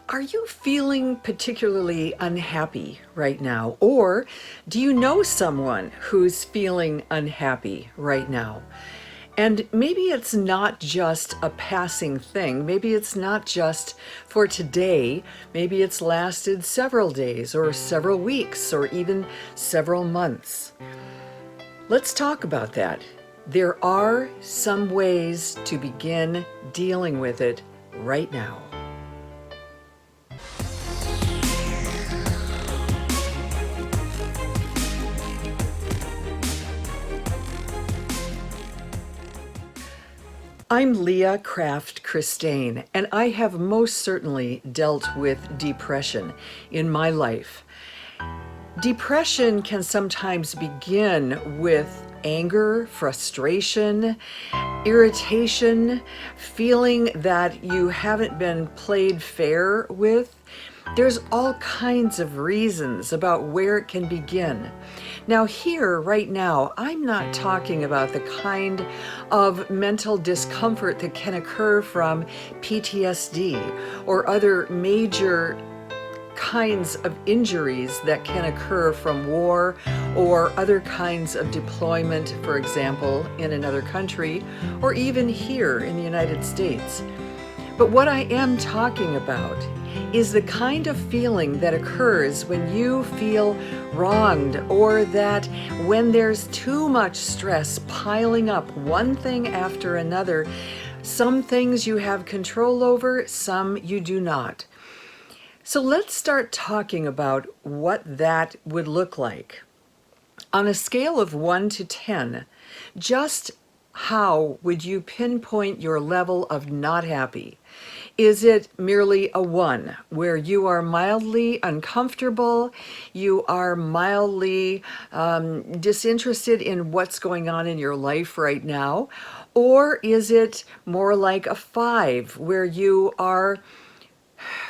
Are you feeling particularly unhappy right now? Or do you know someone who's feeling unhappy right now? And maybe it's not just a passing thing. Maybe it's not just for today. Maybe it's lasted several days or several weeks or even several months. Let's talk about that. There are some ways to begin dealing with it right now. I'm Liah Kraft-Kristaine, and I have most certainly dealt with depression in my life. Depression can sometimes begin with anger, frustration, irritation, feeling that you haven't been played fair with. There's all kinds of reasons about where it can begin. Now, here, right now, I'm not talking about the kind of mental discomfort that can occur from PTSD or other major kinds of injuries that can occur from war or other kinds of deployment, for example, in another country, or even here in the United States. But what I am talking about is the kind of feeling that occurs when you feel wronged, or that when there's too much stress piling up, one thing after another. Some things you have control over, some you do not. So let's start talking about what that would look like. On a scale of 1 to 10, just how would you pinpoint your level of not happy? Is it merely a 1, where you are mildly uncomfortable, you are mildly disinterested in what's going on in your life right now? Or is it more like a 5, where you are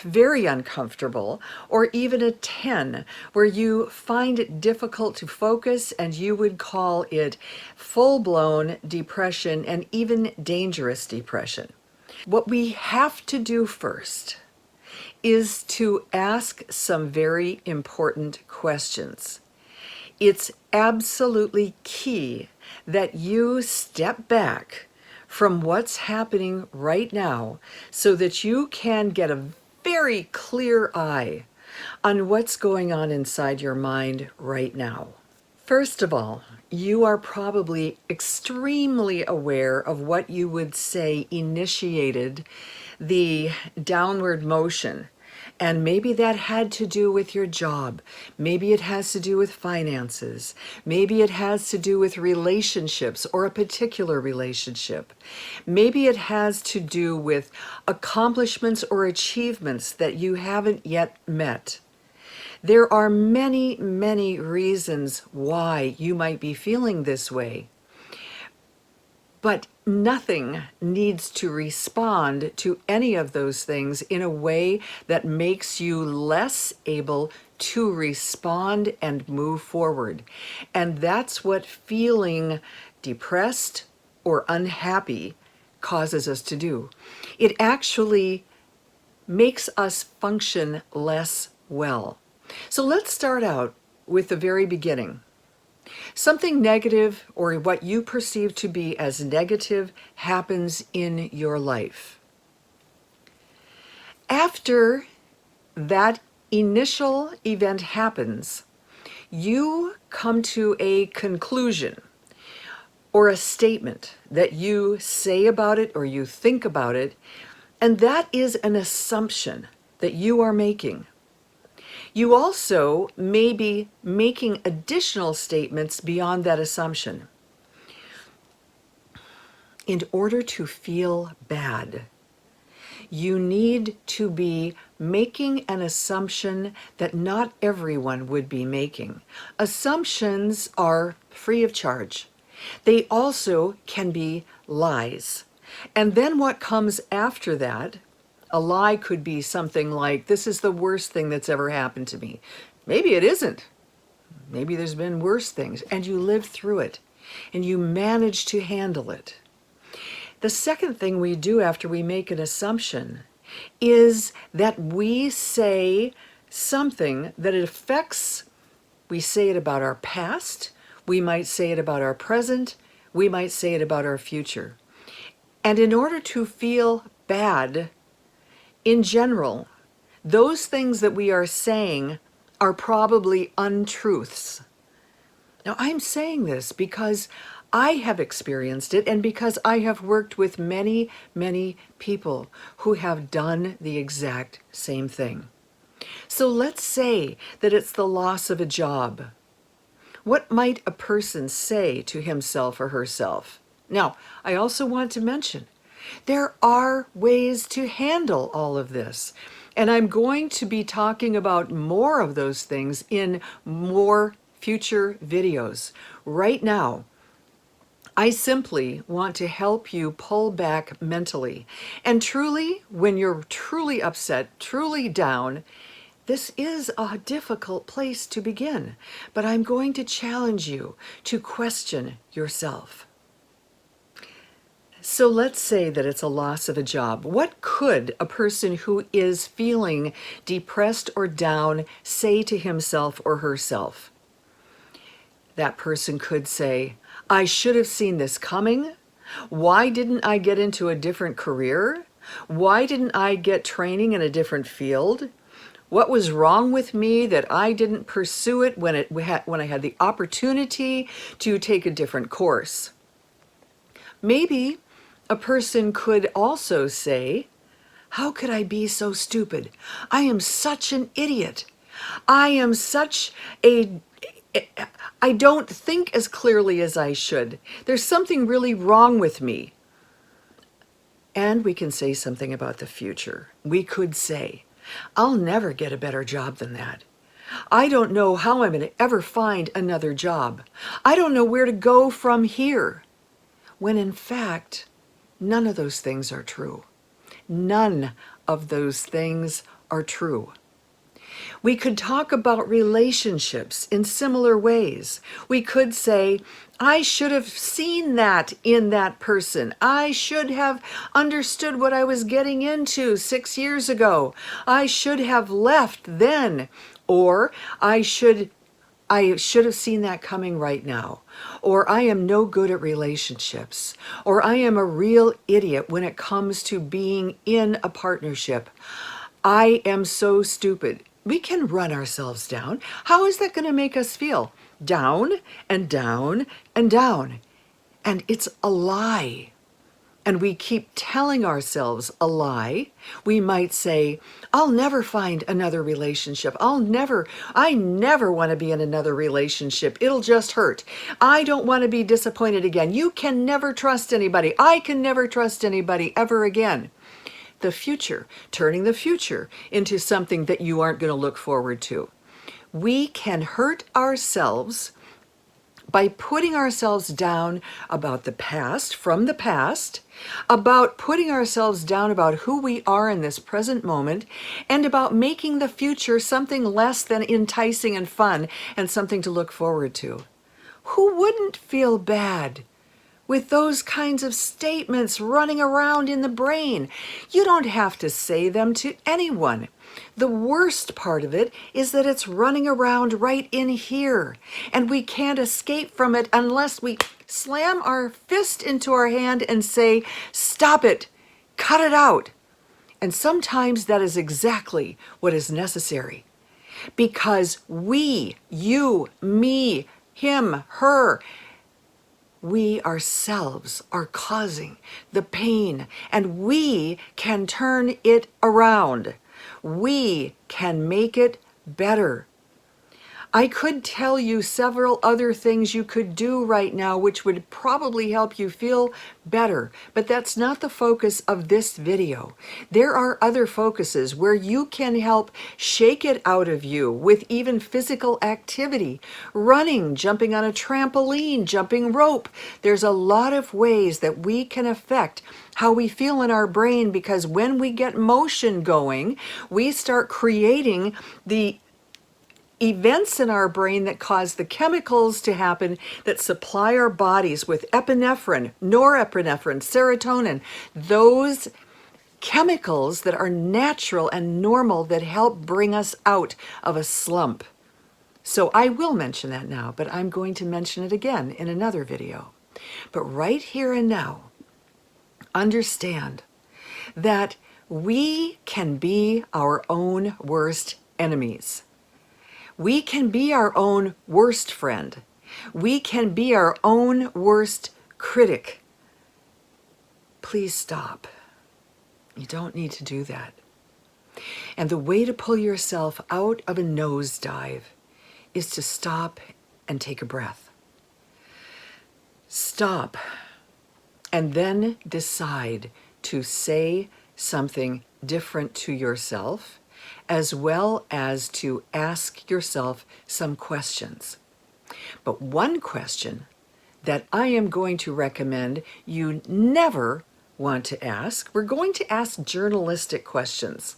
very uncomfortable, or even a 10, where you find it difficult to focus and you would call it full-blown depression and even dangerous depression? What we have to do first is to ask some very important questions. It's absolutely key that you step back from what's happening right now so that you can get a very clear eye on what's going on inside your mind right now. First of all, you are probably extremely aware of what you would say initiated the downward motion. And maybe that had to do with your job. Maybe it has to do with finances. Maybe it has to do with relationships or a particular relationship. Maybe it has to do with accomplishments or achievements that you haven't yet met. There are many, many reasons why you might be feeling this way. But nothing needs to respond to any of those things in a way that makes you less able to respond and move forward. And that's what feeling depressed or unhappy causes us to do. It actually makes us function less well. So let's start out with the very beginning. Something negative, or what you perceive to be as negative, happens in your life. After that initial event happens, you come to a conclusion or a statement that you say about it or you think about it, and that is an assumption that you are making. You also may be making additional statements beyond that assumption. In order to feel bad, you need to be making an assumption that not everyone would be making. Assumptions are free of charge. They also can be lies. And then what comes after that, a lie could be something like, this is the worst thing that's ever happened to me. Maybe it isn't. Maybe there's been worse things, and you lived through it, and you managed to handle it. The second thing we do after we make an assumption is that we say something that it affects. We say it about our past, we might say it about our present, we might say it about our future. And in order to feel bad, in general, those things that we are saying are probably untruths. Now, I'm saying this because I have experienced it and because I have worked with many, many people who have done the exact same thing. So let's say that it's the loss of a job. What might a person say to himself or herself? Now, I also want to mention there are ways to handle all of this. And I'm going to be talking about more of those things in more future videos. Right now, I simply want to help you pull back mentally. And truly, when you're truly upset, truly down, this is a difficult place to begin. But I'm going to challenge you to question yourself. So let's say that it's a loss of a job. What could a person who is feeling depressed or down say to himself or herself? That person could say, I should have seen this coming. Why didn't I get into a different career? Why didn't I get training in a different field? What was wrong with me that I didn't pursue it when I had the opportunity to take a different course? Maybe a person could also say, how could I be so stupid? I am such an idiot. I am such a... I don't think as clearly as I should. There's something really wrong with me. And we can say something about the future. We could say, I'll never get a better job than that. I don't know how I'm going to ever find another job. I don't know where to go from here. When in fact, none of those things are true. None of those things are true. We could talk about relationships in similar ways. We could say, I should have seen that in that person. I should have understood what I was getting into 6 years ago. I should have left then. Or I should have seen that coming right now. Or I am no good at relationships. Or I am a real idiot when it comes to being in a partnership. I am so stupid. We can run ourselves down. How is that going to make us feel? Down and down and down. And it's a lie. And we keep telling ourselves a lie. We might say, I'll never find another relationship. I never want to be in another relationship. It'll just hurt. I don't want to be disappointed again. You can never trust anybody. I can never trust anybody ever again. The future, turning the future into something that you aren't going to look forward to. We can hurt ourselves by putting ourselves down about the past, from the past, about putting ourselves down about who we are in this present moment, and about making the future something less than enticing and fun and something to look forward to. Who wouldn't feel bad with those kinds of statements running around in the brain? You don't have to say them to anyone. The worst part of it is that it's running around right in here, and we can't escape from it unless we slam our fist into our hand and say, stop it, cut it out. And sometimes that is exactly what is necessary. Because we, you, me, him, her, we ourselves are causing the pain, and we can turn it around. We can make it better. I could tell you several other things you could do right now which would probably help you feel better, but that's not the focus of this video. There are other focuses where you can help shake it out of you with even physical activity, running, jumping on a trampoline, jumping rope. There's a lot of ways that we can affect how we feel in our brain, because when we get motion going, we start creating the events in our brain that cause the chemicals to happen that supply our bodies with epinephrine, norepinephrine, serotonin. Those chemicals that are natural and normal that help bring us out of a slump. So I will mention that now, but I'm going to mention it again in another video. But right here and now, understand that we can be our own worst enemies. We can be our own worst friend. We can be our own worst critic. Please stop. You don't need to do that. And the way to pull yourself out of a nosedive is to stop and take a breath. Stop and then decide to say something different to yourself, as well as to ask yourself some questions. But one question that I am going to recommend you never want to ask, we're going to ask journalistic questions.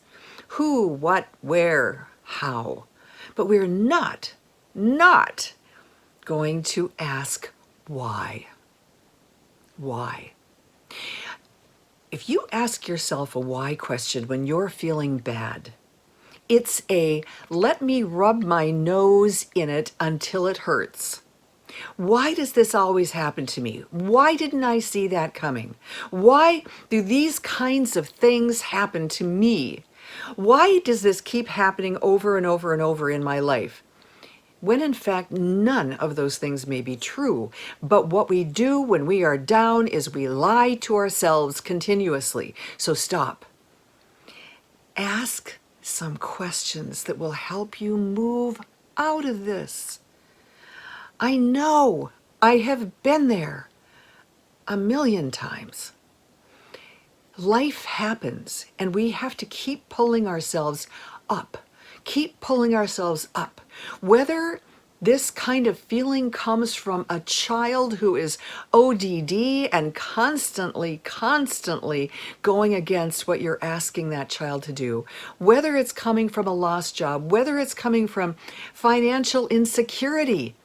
Who, what, where, how. But we're not going to ask why. Why? If you ask yourself a why question when you're feeling bad, it's a let me rub my nose in it until it hurts. Why does this always happen to me? Why didn't I see that coming? Why do these kinds of things happen to me? Why does this keep happening over and over and over in my life? When in fact, none of those things may be true. But what we do when we are down is we lie to ourselves continuously. So stop. Ask some questions that will help you move out of this. I know I have been there a million times. Life happens, and we have to keep pulling ourselves up. Keep pulling ourselves up. Whether this kind of feeling comes from a child who is ODD and constantly going against what you're asking that child to do, whether it's coming from a lost job, whether it's coming from financial insecurity,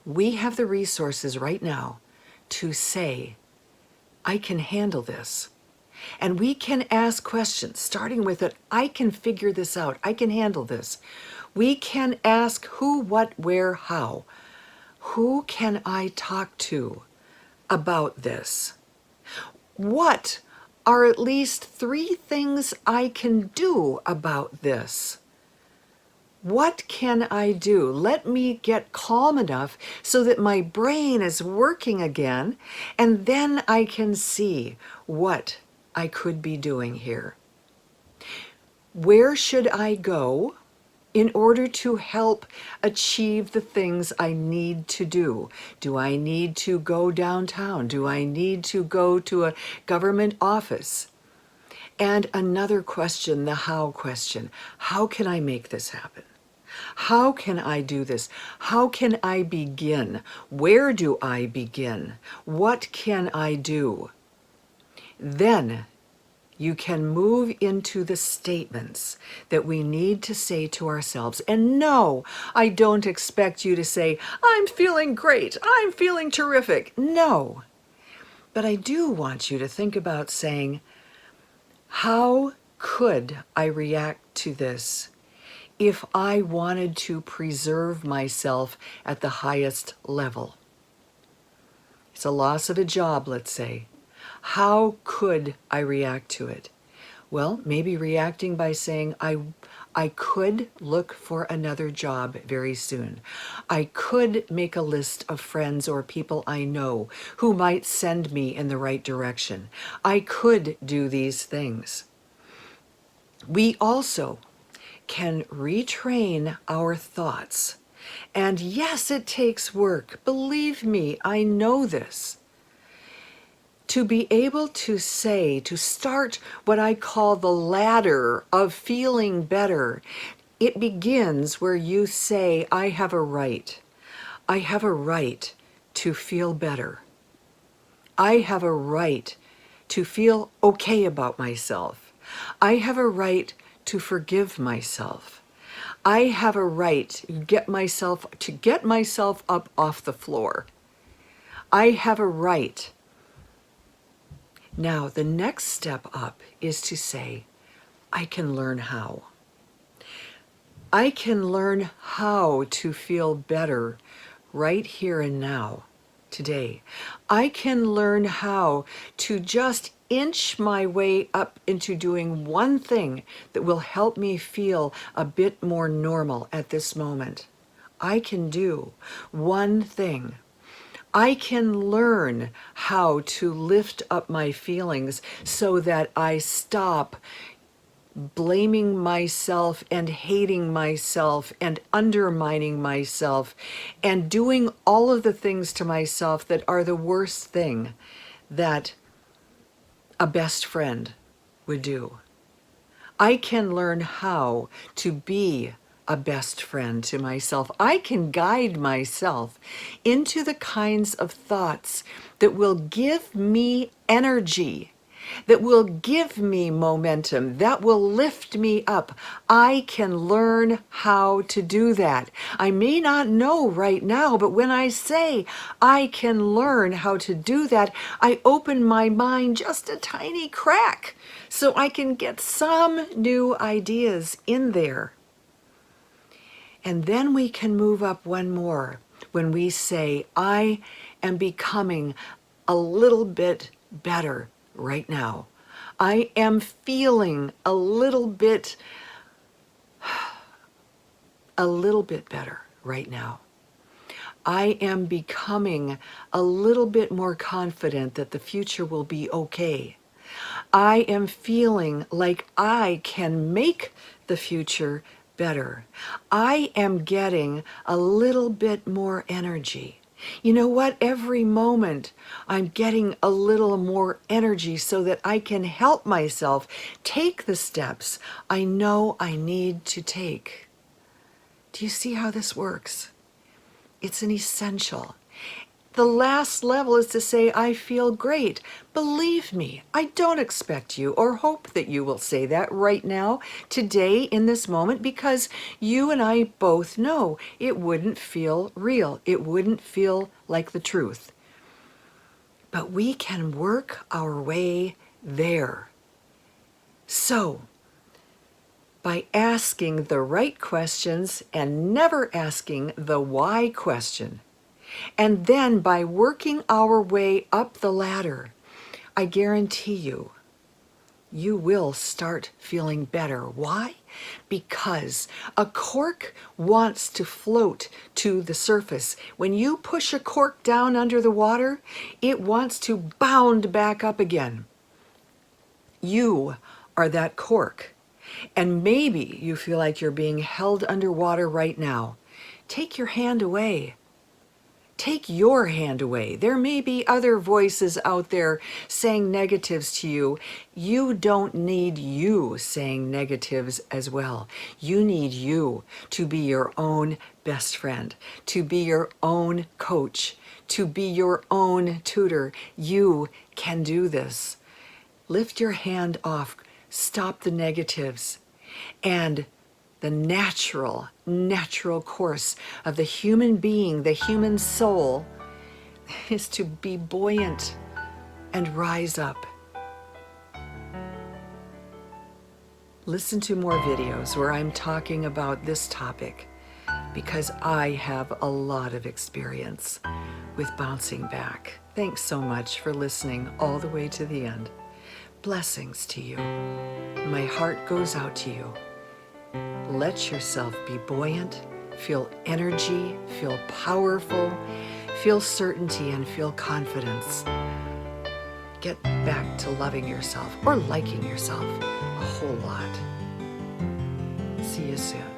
we have the resources right now to say, I can handle this. And we can ask questions, starting with it, I can figure this out. I can handle this. We can ask who, what, where, how. Who can I talk to about this? What are at least 3 things I can do about this? What can I do? Let me get calm enough so that my brain is working again, and then I can see what I could be doing here. Where should I go in order to help achieve the things I need to do? Do I need to go downtown? Do I need to go to a government office? And another question, the how question. How can I make this happen? How can I do this? How can I begin? Where do I begin? What can I do? Then you can move into the statements that we need to say to ourselves. And no, I don't expect you to say, I'm feeling great, I'm feeling terrific. No. But I do want you to think about saying, how could I react to this if I wanted to preserve myself at the highest level? It's a loss of a job, let's say. How could I react to it? Well, maybe reacting by saying, I could look for another job very soon. I could make a list of friends or people I know who might send me in the right direction. I could do these things. We also can retrain our thoughts. And yes, it takes work. Believe me, I know this. To be able to say, to start what I call the ladder of feeling better, it begins where you say, I have a right. I have a right to feel better. I have a right to feel okay about myself. I have a right to forgive myself. I have a right to get myself up off the floor. I have a right Now, the next step up is to say, I can learn how. I can learn how to feel better right here and now, today. I can learn how to just inch my way up into doing one thing that will help me feel a bit more normal at this moment. I can do one thing. I can learn how to lift up my feelings so that I stop blaming myself and hating myself and undermining myself and doing all of the things to myself that are the worst thing that a best friend would do. I can learn how to be a best friend to myself. I can guide myself into the kinds of thoughts that will give me energy, that will give me momentum, that will lift me up. I can learn how to do that. I may not know right now, but when I say I can learn how to do that, I open my mind just a tiny crack so I can get some new ideas in there. And then we can move up one more when we say, I am becoming a little bit better right now. I am feeling a little bit better right now. I am becoming a little bit more confident that the future will be okay. I am feeling like I can make the future better. I am getting a little bit more energy. You know what? Every moment I'm getting a little more energy so that I can help myself take the steps I know I need to take. Do you see how this works? It's an essential. The last level is to say, I feel great. Believe me, I don't expect you or hope that you will say that right now, today, in this moment, because you and I both know it wouldn't feel real. It wouldn't feel like the truth. But we can work our way there. So, by asking the right questions and never asking the why question, and then by working our way up the ladder, I guarantee you, you will start feeling better. Why? Because a cork wants to float to the surface. When you push a cork down under the water, it wants to bound back up again. You are that cork. And maybe you feel like you're being held underwater right now. Take your hand away. Take your hand away. There may be other voices out there saying negatives to you. You don't need you saying negatives as well. You need you to be your own best friend, to be your own coach, to be your own tutor. You can do this. Lift your hand off. Stop the negatives. And the natural course of the human being, the human soul, is to be buoyant and rise up. Listen to more videos where I'm talking about this topic, because I have a lot of experience with bouncing back. Thanks so much for listening all the way to the end. Blessings to you. My heart goes out to you. Let yourself be buoyant, feel energy, feel powerful, feel certainty, and feel confidence. Get back to loving yourself or liking yourself a whole lot. See you soon.